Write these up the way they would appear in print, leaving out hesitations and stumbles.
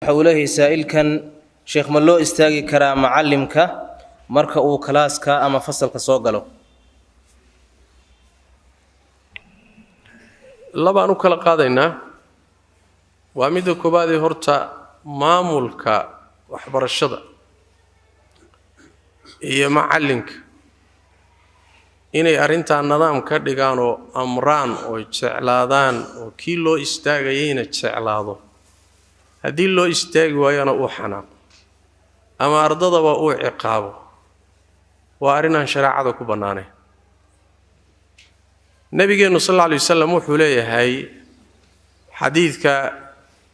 حوله سائل كان شيخ ملو استاغي كرا معلمك marka uu klaaska ama fasalka soo galo labaan u kala qaadaynaa waa mid koobaad ee horta maamulka waxbarashada iyo macalinka inay arinta nidaam ka dhigaan oo amraan oo jeclaadaan oo kii loo istaagayayna jeclaado hadii loo istaagi waayana uu xanaaqo ama ardadaba uu ciqaabo وارنا شرعه ku banaanay nabigeenu sallallahu alayhi wasallam wuxuu leeyahay xadiidka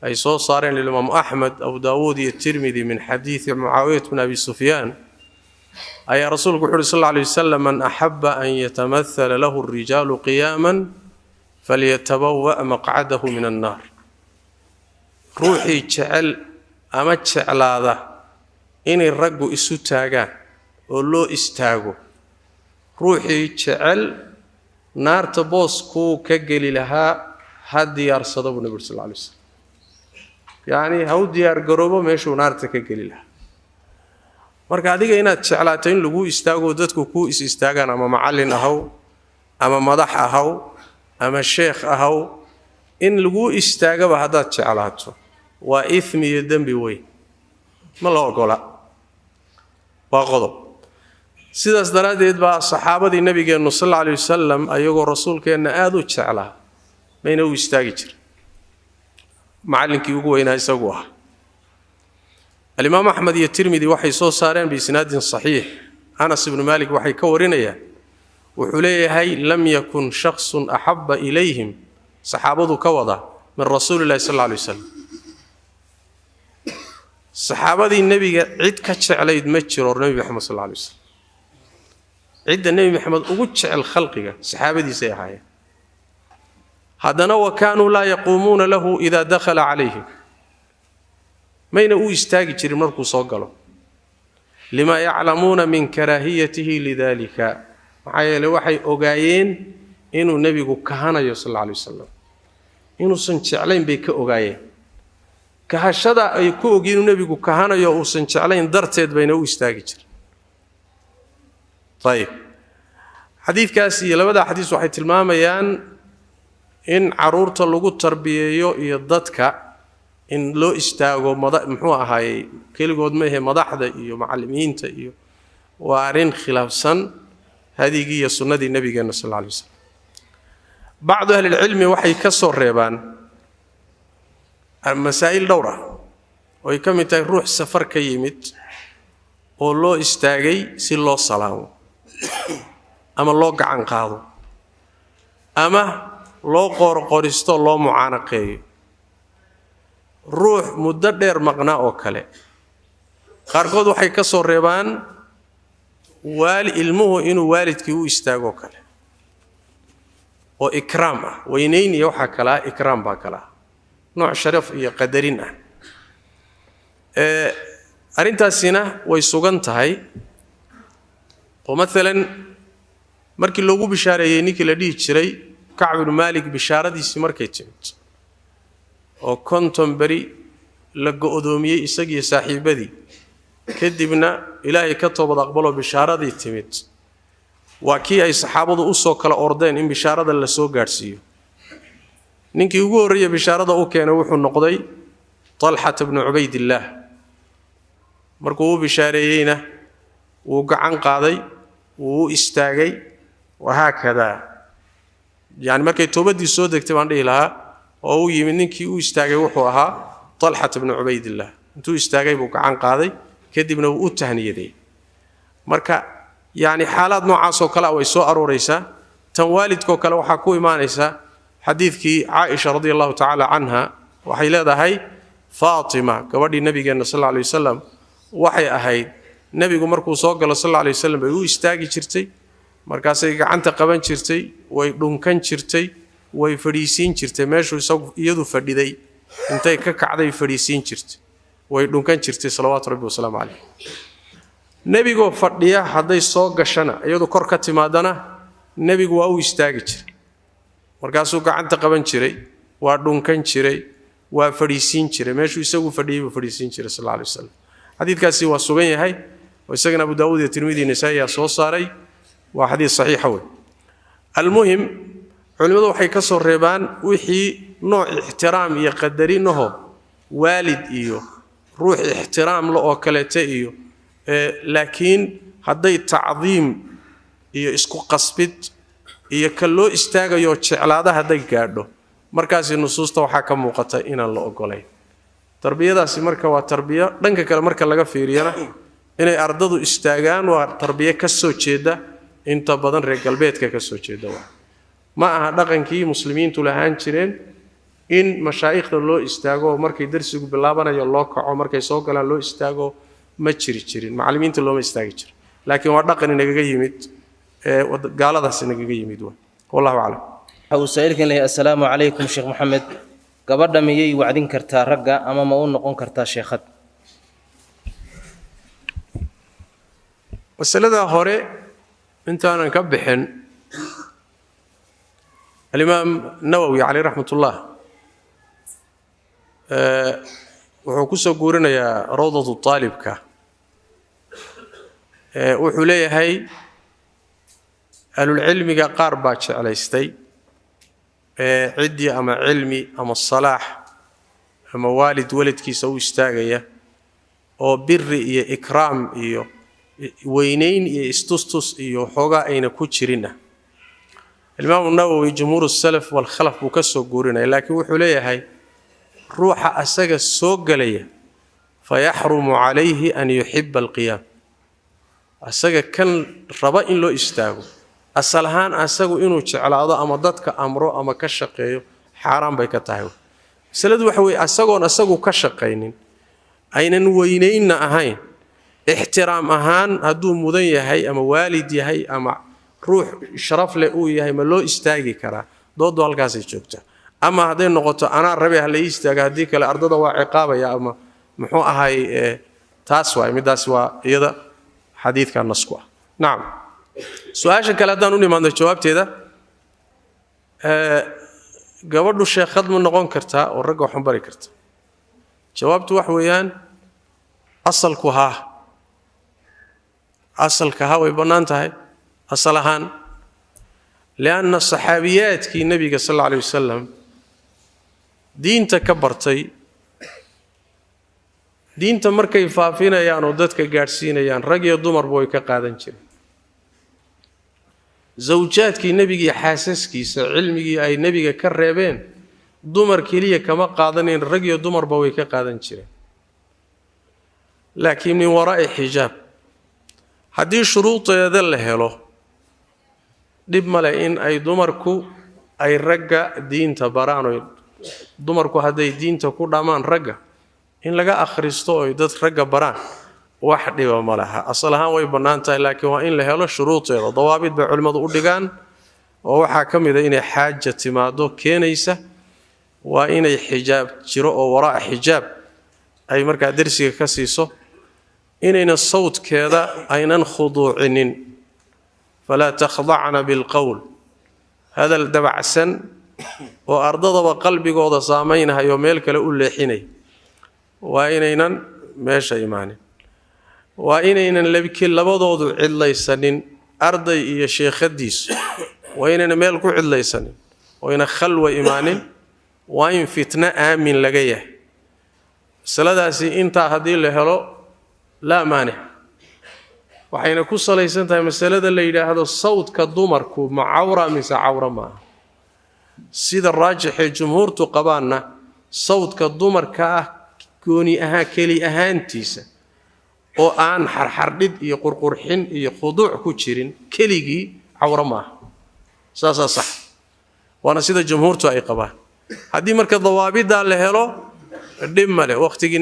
ay soo saareen Imam Ahmad Abu Daawud iyo Tirmidhi min xadiith Muawiyah ibn Abi Sufyan ay rasuulku wuxuu sallallahu alayhi wasallam man ahabba an yatamathala lahu ar-rijalu qiyaman falyatabawwa maq'adahu min an-nar ruuxi jecel ama jeclaada in raggu isu taagaan oo loo istaago ruuxii jecel naarta boosku ka gali lahaa hadiyaarsado nabi sallallahu alayhi wasallam yaani haw diyaar garoobo meeshuu naarta ka gali lahaa marka adiga inaad jeclaato in lagu istaago dadku ku is istaagaan ama macallin ahaw ama madax ahaw ama sheekh ahaw in lagu istaagaba hadaad jeclaato waa ithmi iyo dambi weyn ma la ogola waa qodob sidaas daraadeed baa saxaabadii nabigeenu sallallahu alayhi wasallam ayagoo rasuulkeena aad u jeclaa mayna u istaagi jir macallinkii ugu weynaa isagu ah Imam Ahmad iyo Tirmidhi waxay soo saareen bi isnaadin sahih Anas ibn Malik waxay ka warinayaan wuxuu leeyahay lam yakun shakhsun ahabba ilayhim saxaabadu ka wada min rasuulillaah sallallahu alayhi wasallam saxaabadii nabiga cid ka jeclayd ma jiro nabi Muhammad sallallahu alayhi wasallam عند النبي محمد وجه الخلق صحابتي سيحايا هذا وكانوا لا يقومون له إذا دخل عليهم ما ينو يستاجي جري مركو صقله لما يعلمون من كراهيته لذلك معايا لوحي أوجايين إنه النبي كهنا صلى الله عليه وسلم إنه سنشعلين بيك أوجايين كهالشدة يكو جين النبي كهنا يو سنشعلين درتد بينه يستاجي جري طيب حديث كاسي لبدا حديث waxay tilmaamayaan in caruurta lagu tarbiyeeyo iyo dadka in loo istaago muxuu ahaay kaligood ma yahay madaxda iyo macallimiinta iyo waarin khilaafsan hadigi iyo sunnadii nabigeena sallallahu alayhi wasallam بعض اهل العلم waxay ka soo reebaan masaa'il dhowra oo ka mid tahay ruux safar ka yimid oo loo istaagay si loo salaamo ama loo gacan qaado ama loo qorqoristo loo mucaanaqeeyo ruux muddo dheer maqnaa oo kale qaarkood waxay ka soo reebaan ilmuhu inuu waalidkii u istaago kale oo ikraam ah weynayn iyo waxa kala ikraam baa kala nooc sharaf iyo qadarin ah arintaasina way sugan tahay oo مثلا markii loogu bishaareeyay ninkii la dhigi jiray Ka'b ibn Malik bishaaradiisi markay timid oo konton bari la go'doomiyay isagii saaxiibadii kadibna ilaahay ka toobad aqbalo bishaaradii timid waa kii ay saxaabadu u soo kala ordeen in bishaarada la soo gaarsiiyo ninkii ugu horeeyay bishaarada uu keenay wuxuu noqday Talha ibn Ubaydillah markuu bishaareeyayna wuu gacan qaaday wuu istaagay وهكذا يعني markay toobadii soo degtay baan dhihi lahaa oo uu yimid ninkii uu istaagay wuxuu ahaa Talha ibn Ubaydillah intuu istaagay buu gacan qaaday kadibna uu tahniyaday marka yani xaalad noocaas oo kale way soo arooraysaa tan waalidkoo kale waxa ku iimaanaysa xadiidkii Aisha radhiyallahu ta'ala anha waxay leedahay Fatima gabadhii nabigeena sallallahu alayhi wasallam waxay ahayd nabigu markuu soo galo sallallahu alayhi wasallam uu istaagi jirtay markaasay gacanta qaban jirtay way dhunkan jirtay way fadhiisiin jirtay meeshuu iyadu fadhiday intay ka kacday fadhiisiin jirtay way dhunkan jirtay salawaatu rabbi wasalaamu alayhi nabigu fadhiya haday soo gashana iyadu kor ka timaadana nabigu waa uu istaagi jiray markaasuu gacanta qaban jiray waa dhunkan jiray وفريسين جري ماشو يسوي فدي وفريسين جري صلى الله عليه وسلم حديث كاسي وسجن هاي وسجن أبو داود الترمذي النسائي صوصاري وحديث صحيح هو المهم علماء وحي كسر ريبان وحي نوع احترام يقدرينه والد إيو روح احترام لو كلته إيو لكن هذا تعظيم إيو إسكو قصبت إيو كلو استاغيو جعلاده هذا gaadho markaas nusuusta waxa ka muuqata inaan la ogolayn tarbiyadaasi marka waa tarbiyo dhanka kale marka laga fiiriyana inay ardadu istaagaan waa tarbiyo ka soo jeeda inta badan reer galbeedka ka soo jeeda ma aha dhaqankii muslimiintu lahaan jireen in mashaayikhda loo istaago markay darsigu bilaabanayo loo kaco markay soo galaan loo istaago ma jirin macallimiinta looma istaagi jirin laakiin waa dhaqan inaga yimid gaaladaas inaga yimid wallahu a'lam وسائلكن له السلام عليكم شيخ محمد gabadha miyay wacdin kartaa ragga ama ma uu noqon kartaa sheekhad wasalada hore intaan ka bixin al-imam nawawi alayhi rahmatullah wuxuu ku soo guurinayaa rawdatu talibka wuxuu leeyahay alul ilmiga qaar baa jeclaystay عدي أما علمي أما الصلاح أما والد ولدكي سوي استاغيا أو بر إيه إكرام إيه وينين إيه استوستوس إيه حوغا أين كوتشرينا الإمام النووي جمهور السلف والخلف بكسو قورنا لكن وحوليه هاي روح أساق السوق ليه فيحرم عليه أن يحب القيام أساق كان ربائن لو استاغو أصلهان أساقو إنو جعلاده أما دادك أمرو أما كشقيو حرام بيكا تاهو سلد وحوي أساقو كشقينين أين وينين أهين احترام أهان هدو مدن يهي أما والد يهي أما روح شرف لأو يهي ما لو استاقي كرا دودو هالكاسي جوكتا أما هدين نقطة أنا ربي هالي استاقي هديك الأرض وعقابة يا أما محو أهي تاسوا مداسوا يدا حديث كان نسكوا نعم سؤال كلا دانو نمان الجواب تيدا قبل الشيخ خدم النقون كرتا والرجع حنبري كرتا جوابت وحويان أصل كها ويبنانتها أصلهان لأن الصحابيات كي النبي صلى الله عليه وسلم دين تكبرتي دين تمركي فافينا يان ودتك قارسينا يان رجع دمر بوي كقادن شيء زوجاتك النبي حاسسكي علمي أي نبي كربين دمر كليه كما قادنين رجع دمر بوي كقادن شيء لكن من وراء حجاب هذه شروط يدل هلو دب ملاين أي دمركو أي رجع دين تبرانو دمركو هذا دين تكون دمان رجع إن لقى أخرستو يدت رجع بران واحد وملها أصلها ويبنانتها لكن وإن لهلا شروط ضوابط بعلماء أردقان وحكم إذا إن حاجة مادو كينيسة وإن حجاب جراء وراء حجاب أي مركز درسي كسيسو إن الصوت كذا أين خضوع فلا تخضعن بالقول هذا الدبع سن وأرضض وقلبي قوض صامينها يوميلك لأولي حيني وإنينا ماشا إيماني وإنينا لبكي لبضوض عدليسانين أرضي يا شيخ الديس وإنينا ميلكو عدليسانين وإن خلوة إيمانين وإن فتنة آمن لغيه سلاداسي انتا هدي لهلو لا مانع وحين كوصل يسنتها مسألة اللي هذا الصوت كالضمركو مع عورة مس عورة ما سيد الراجح الجمهور تقبلنا صوت كالضمر كوني أها كلي أهانتيسة أو أن حردد يقرقرحين يخضوع كوتشرين كليجي عورة ما ساسا صح وأنا سيد الجمهور تقبل هذه مركز ضوابط ده لهلو دمله وقتي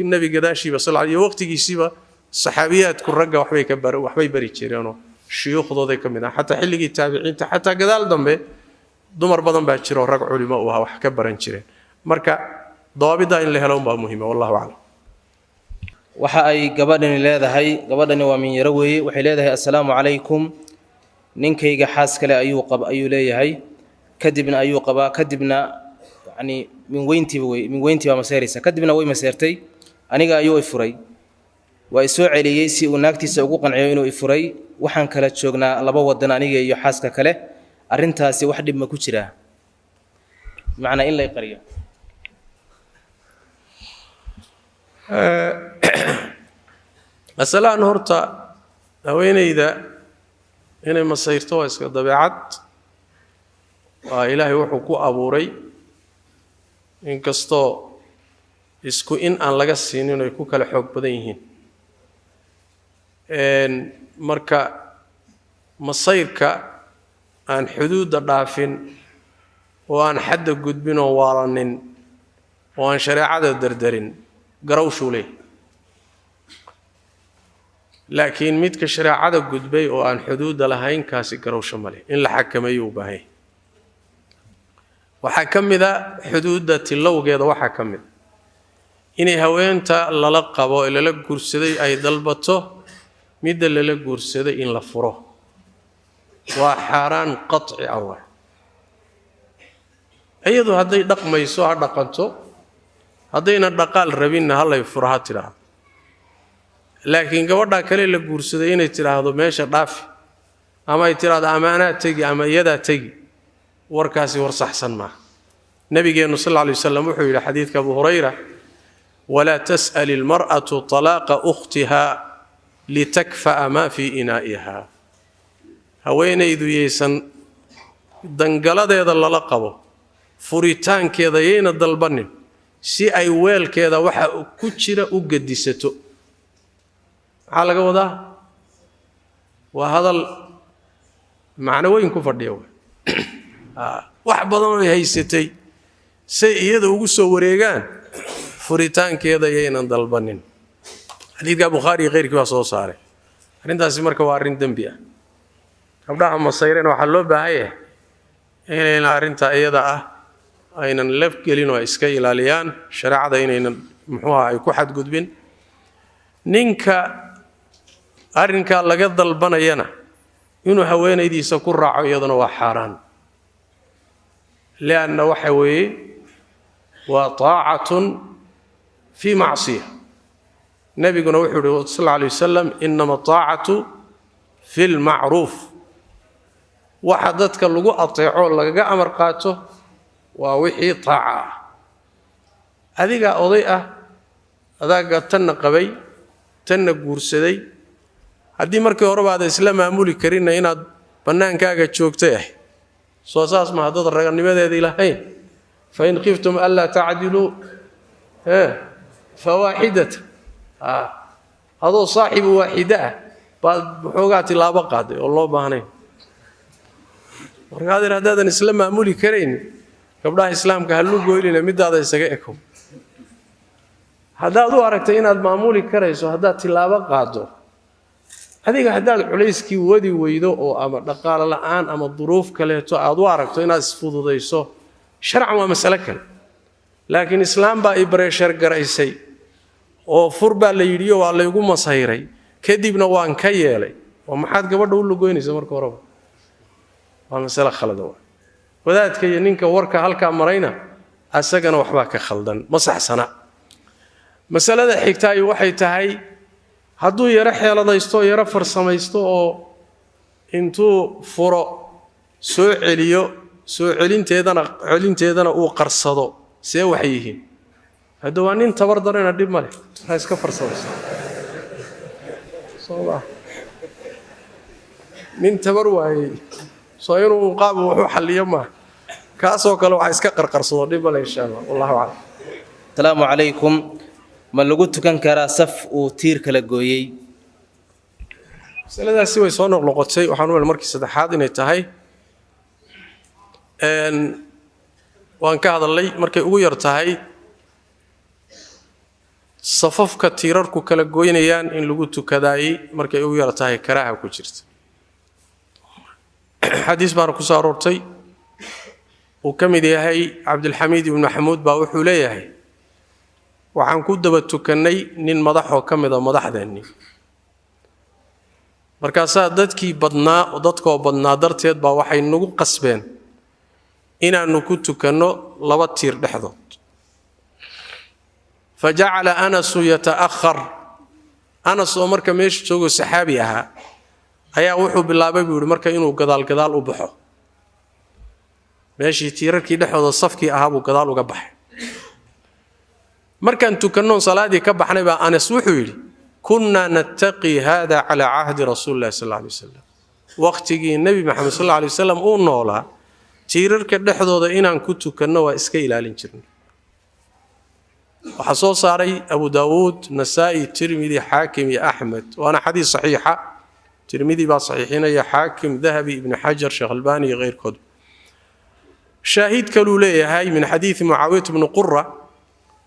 النبي قداشي بصل عليه وقتي يسيبه صحابيات كل رجع وحبي كبر وحبي بري تشيرانو شيوخ ضد كمنا حتى حلقي التابعين حتى قدال ضمبه دمر بدن باتشرو رجع علماء وها وحكبرن جيرين marka daabida in la helo baa muhiim wallahu a'lam waxa ay gabadhani leedahay gabadhani waa min yar weey waxay leedahay assalaamu alaykum ninkayga xaas kale ayuu leeyahay kadibna yani min weyntiiba maseeraysa kadibna way maseertay aniga ayuu ifuray waa isoo celiyey si uu naagtiisa ugu qanciyo inuu ifuray waxaan kala joognaa laba wadan aniga iyo xaaska kale arrintaasi wax dhib ma ku jiraa macnaa in la qariyo masalan horta haweenayda inay masayrto waa iska dabeecad waa ilaahay wuxuu ku abuuray inkastoo isku in aan laga siinin ay ku kala xoog badan yihiin marka masayrka aan xuduudda dhaafin oo aan xadda gudbin oo waalanin oo aan shareecada dardarin garawshuu leeyahay laakiin midka shareecada gudbay oo aan xuduudda lahayn kaasi garawsho ma leh in la xakameeyo u baahan yahay waxaa ka mid a xuduudda tilowgeeda waxaa ka mid inay haweenta lala qabo ee lala guursaday ay dalbato midda lala guursaday in la furo waa xaaraan qaطci ah waa iyadu hadday dhaqmayso ha dhaqanto haddayna dhaqaal rabinna hallay furo ha tidhaahdo laakiin gabadhaa kale la guursaday inay tidhaahdo meesha dhaafi ama ay tidhaahdo amaanaa tegi ama iyadaa tegi warkaasi war saxsan maaha nabigeennu sal alla alay wasalam wuxuu yidhi xadiidka abu hurayra walaa tas'al ilmar'atu talaaqa ukhtiha litakfa'a maa fii inaa'iha haweenaydu yaysan dangaladeeda lala qabo furitaankeeda yayna dalbanin si ay weelkeeda waxa ku jira u gedisato maxaa laga wadaa waa hadal macno weyn ku fadhiya wax badan oo ay haysatay say iyada ugu soo wareegaan furitaankeeda yaynan dalbanin xadiidka bukhaari iyo keyrkii baa soo saaray arrintaasi marka waa arrin dembi ah gabdhaha masayreen waxaa loo baahan yahay inayna arrintaa iyada ah aynan lafgelin oo iska ilaaliyaan shareecada inaynan muxuuha ay ku xadgudbin ninka arrinkaa laga dalbanayana inuu haweenaydiisa ku raaco iyaduna waa xaaraan lianna waxa weeye waa taacatun fii macsiya nebiguna wuxuu uhi sal alla alay wasalam inama taacatu fi lmacruuf waxa dadka lagu ateeco lagaga amar qaato waa wixii taaca ah adigaa oday ah adaaga tanna qabay tanna guursaday haddii markii horeba aada isla maamuli karinna inaad bannaankaaga joogtay ah soo saas ma haddad raganimadeedii lahayn fain khiftum anlaa tacdiluu fawaaxidata adoo saaxibu waaxida ah baad waxoogaa tilaabo qaaday oo loo baahnayn markaadir haddaadan isla maamuli karayn gabdhaha islaamka hallu goylina midaada isaga ekow haddaad u aragtay inaad maamuli karayso haddaad tilaabo qaado adiga haddaad culayskii wadi weydo oo ama dhaqaale la'aan ama duruuf kaleeto aad u aragto inaad isfududayso sharcan waa masale kale laakiin islaam baa i bareeshar garaysay oo fur baa la yidhiyo waa laygu masayray kadibna waan ka yeelay oo maxaad gabadha u lugoynaysa marka horeba waa masale khalada waa wadaadka iyo ninka warka halkaa marayna asagana waxbaa ka khaldan ma saxsana masalada xigtaayi waxay tahay hadduu yaro xeeladaysto oo yaro farsamaysto oo intuu furo soo celiyo soo celinteedana uu qarsado see waxay yihiin hadda waa nin tabar darana dhib ma leh ha iska farsamaysto nin tabar waayey soo inuu qaab wuxuu xalliyo maaha kaasoo kale waxaa iska qarqarsado dhib ma leh insha allah wallahu aclam asalaamu calaykum ma lagu tukan karaa saf uu tiir kala gooyey masaladaasi way soo noqnoqotay waxaan u markii saddexaad inay tahay waan ka hadalnay markay ugu yar tahay safafka tiirarku kala gooynayaan in lagu tukadaayey markay ugu yar tahay karaaha ku jirta xadiis baana ku soo aroortay uu ka mid yahay cabdilxamiid ibnu maxamuud baa wuxuu leeyahay waxaan ku daba tukannay nin madaxoo ka mida madaxdeennii markaasaa dadkoo badnaa darteed baa waxay nagu qasbeen inaannu ku tukanno laba tiir dhexdood fajacala anasu yata'akhar anas oo marka meesha joogo saxaabi ahaa ayaa wuxuu bilaabay buu yidhi marka inuu gadaal u baxo meeshii tiirarkii dhexdooda safkii ahaa buu gadaal uga baxay markaan tukannoon salaadii ka baxnay baa anas wuxuu yidhi kunnaa nattaqii haada calaa cahdi rasuulillahi sal alla alay wasalam waqtigii nebi maxamed sal alla alay wasalam uu noolaa tiirarka dhexdooda inaan ku tukanno waa iska ilaalin jirnay waxaa soo saaray abu daawuud nasaa'i tirmidi xaakim iyo axmed waana xadiis saxiixa tirmidi baa saxiixinaya xaakim dahabi ibnu xajar sheekh albaani iyo keyrkood shaahid kaluu leeyahay min xadiidi mucaawiyat bni qura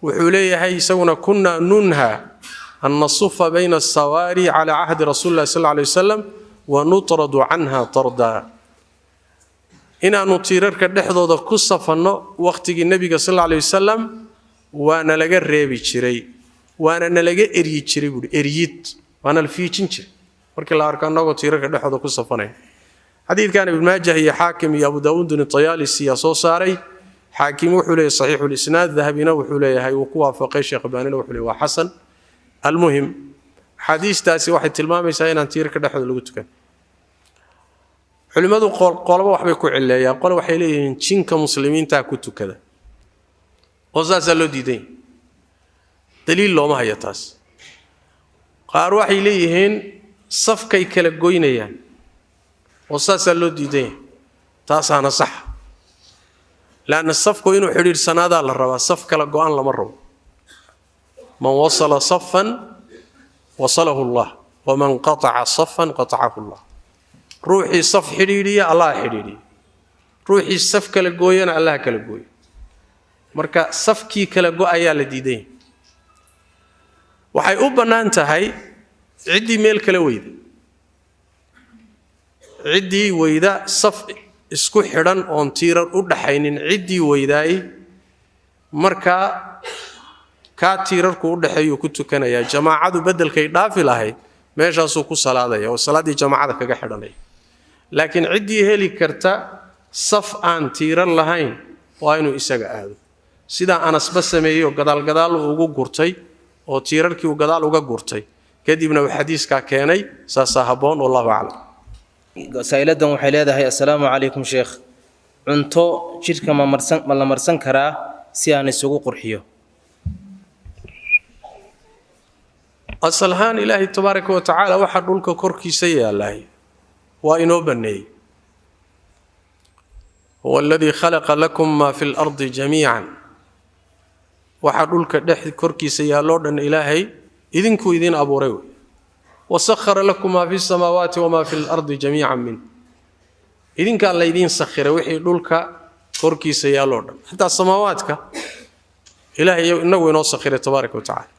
wuxuu leeyahay isaguna kunnaa nunha an nasufa bayna asawaari calaa cahdi rasuuli llahi sal alla alay wasalam wa nutradu canha tardaa inaannu tiirarka dhexdooda ku safanno waqtigii nebiga sal alla alay wasalam waana laga reebi jiray waana nalaga eryi jiray buuhi eryid waana la fiijin jiray markii la arko annagoo tiirarka dhexdooda ku safanay xadiidkan ibn maajah iyo xaakim iyo abu daawuud at-tayaalisi yaa soo saaray xaakim wuxuu leeyahay saxiixul isnaad dahabina wuxuu leeyahay uu ku waafaqay sheekh baanina wuxuu leeyahay waa xasan almuhim xadiistaasi waxay tilmaamaysaa inaan tiirarka dhexdooda lagu tukan culimadu qolaba waxbay ku cileeyaan qole waxay leeyihiin jinka muslimiinta ku tukada oo saasaa loo diiday daliil looma hayo taas qaar waxay leeyihiin safkay kala goynayaan oo saasaa loo diiday taasaana sax laana safku inuu xidhiidhsanaadaa la rabaa saf kala go-an lama rabo man wasala safan wasalahu allah waman qataca safan qatacahu allah ruuxii saf xidhiidhiya allah xidhiidhiya ruuxii saf kala gooyana allah kala gooya marka safkii kala go-ayaa la diiday waxay u bannaan tahay ciddii meel kala weyda ciddii weyda saf isku xidhan oon tiirar u dhaxaynin ciddii weydaay markaa kaa tiirarku u dhaxeeyuu ku tukanayaa jamaacadu beddelkay dhaafi lahayd meeshaasuu ku salaadaya oo salaaddii jamaacada kaga xidhanaya laakiin ciddii heli karta saf aan tiirar lahayn waa inuu isaga aado sidaa anasba sameeyo gadaal uu ugu gurtay oo tiirarkii uu gadaal uga gurtay kadibna uu xadiiskaa keenay saasaa habboon wallahu aclam saa'iladan waxay leedahay assalaamu calaykum sheekh cunto jidhka ma la marsan karaa si aan isugu qurxiyo asal ahaan ilaahay tabaaraka wa tacaala waxaa dhulka korkiisa yaalaay waa inoo banneeyey huwa aladii khalaqa lakum maa fi lardi jamiican waxaa dhulka korkiisa yaalloo dhan ilaahay idinkuu idiin abuuray wey wasakhara lakum maa fi samaawaati wamaa fi lardi jamiican min idinkaa laydiin sakhiray wixii dhulka korkiisa yaalloo dhan xataa samaawaadka ilaahay inagu inoo sakhiray tabaaraka wa tacaala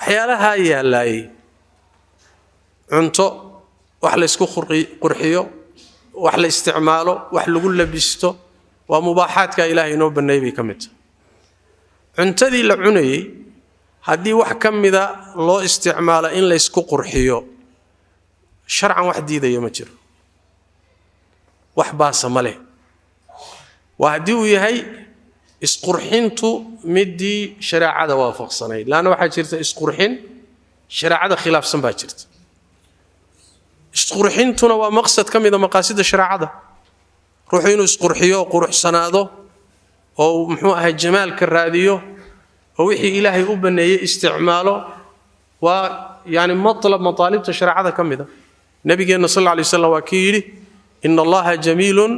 waxyaalahaa yaalaayey cunto wax la isku qurxiyo wax la isticmaalo wax lagu labisto waa mubaaxaadka ilaahay inoo banneeyey bay ka mid tahay cuntadii la cunayey haddii wax ka mida loo isticmaalo in la isku qurxiyo sharcan wax diidaya ma jiro wax baasa ma leh waa haddii uu yahay isqurxintu midii shareecada waafaqsanayd laana waxaa jirta isqurxin shareecada khilaafsan baa jirta isqurxintuna waa maqsad ka mida maqaasida shareecada ruuxu inuu isqurxiyo oo quruxsanaado oo muxuu ahay jamaalka raadiyo oo wixii ilaahay u banneeyey isticmaalo waa yani mataalibta shareecada ka mida nabigeenna sal alla alay wasallam waa kii yidhi ina allaha jamiilun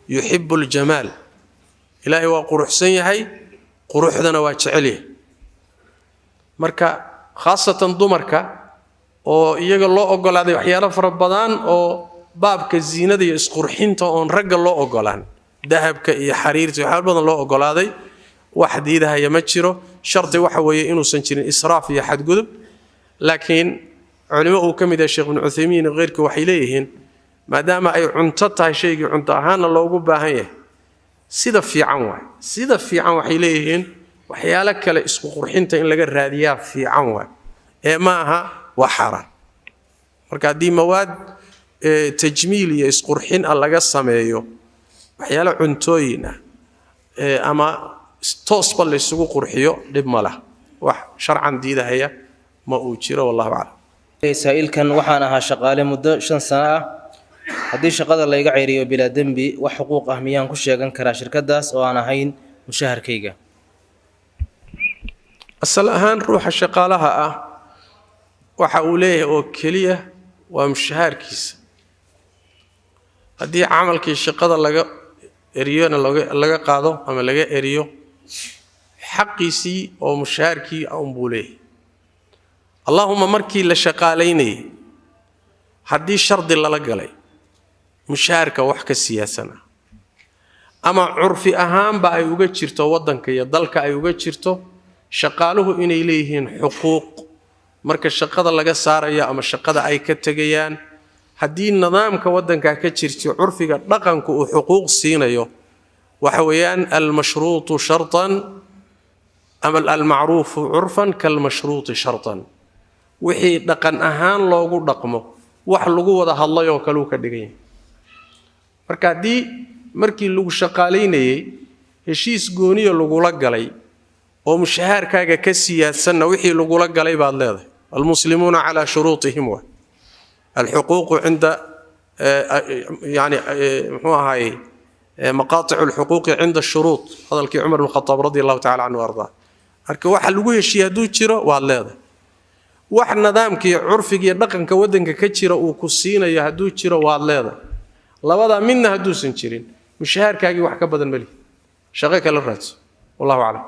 yuxibu ljamaal ilaahay waa quruxsan yahay quruxdana waa jecel yahay marka khaasatan dumarka oo iyaga loo ogolaaday waxyaalo fara badan oo baabka ziinada iyo isqurxinta oon ragga loo ogolaan dahabka iyo xariirta waxyaalo badan loo ogolaaday wax diidahaya ma jiro sharti waxa weeye inuusan jirin israaf iyo xadgudub laakiin culimo uu ka mid yahay sheekh ibnu cuthaymiin iyo keyrkii waxay leeyihiin maadaama ay cunto tahay shaygii cunto ahaanna loogu baahan yahay sida fiican waxay leeyihiin waxyaalo kale isku qurxinta in laga raadiyaa fiican waay ee ma aha waa xaaraan marka haddii mawaad tajmiil iyo isqurxin ah laga sameeyo waxyaalo cuntooyin ah ama toosba la isugu qurxiyo dhib ma laha wax sharcan diidahaya ma uu jiro wallahu a'lam saa'ilkan waxaan ahaa shaqaale muddo 5 sano ah haddii shaqada la iga ceeriyo bilaa dembi wax xuquuq ah miyaan ku sheegan karaa shirkadaas oo aan ahayn mushaharkayga asal ahaan ruuxa shaqaalaha ah waxa uu leeyahay oo kaliya waa mushaharkiisa haddii camalkii shaqada laga eriyona laga qaado ama laga eriyo xaqiisii oo mushaharkii aan buu leeyahay allahumma markii la shaqaaleynay haddii shardi lala galay mushaharka wax ka siyaasana ama curfi ahaanba ay uga jirto wadanka iyo dalka ay uga jirto shaqaaluhu inay leeyihiin xuquuq marka shaqada laga saarayo ama shaqada ay ka tagayaan haddii nidaamka wadanka ka jirto curfiga dhaqanku uu xuquuq siinayo waxa weeyaan al-mashruutu shartan ama al-ma'ruufu urfan kal-mashruuti shartan wixii dhaqan ahaan loogu dhaqmo wax lagu wada hadlayo kale uu ka dhigay marka hadii markii lagu shaqaaleynayay heshiis gooniyo lagu la galay oo mushaharkaaga ka siyaasanna wixii lagu la galay baad leedahay المسلمون على شروطهم الحقوق عند يعني هاي مقاطع الحقوق عند الشروط هذا الكي عمر بن الخطاب رضي الله تعالى عنه وارضاه marka waxa lagu heshiiyo haduu jiro waa leedahay wax nidaamkii curfiga iyo dhaqanka wadanka ka jira uu ku siinayo haduu jiro waa leedahay labada midna haduusan jirin mushaharkaagi wax ka badan mali shaqo kala raadso wallahu a'lam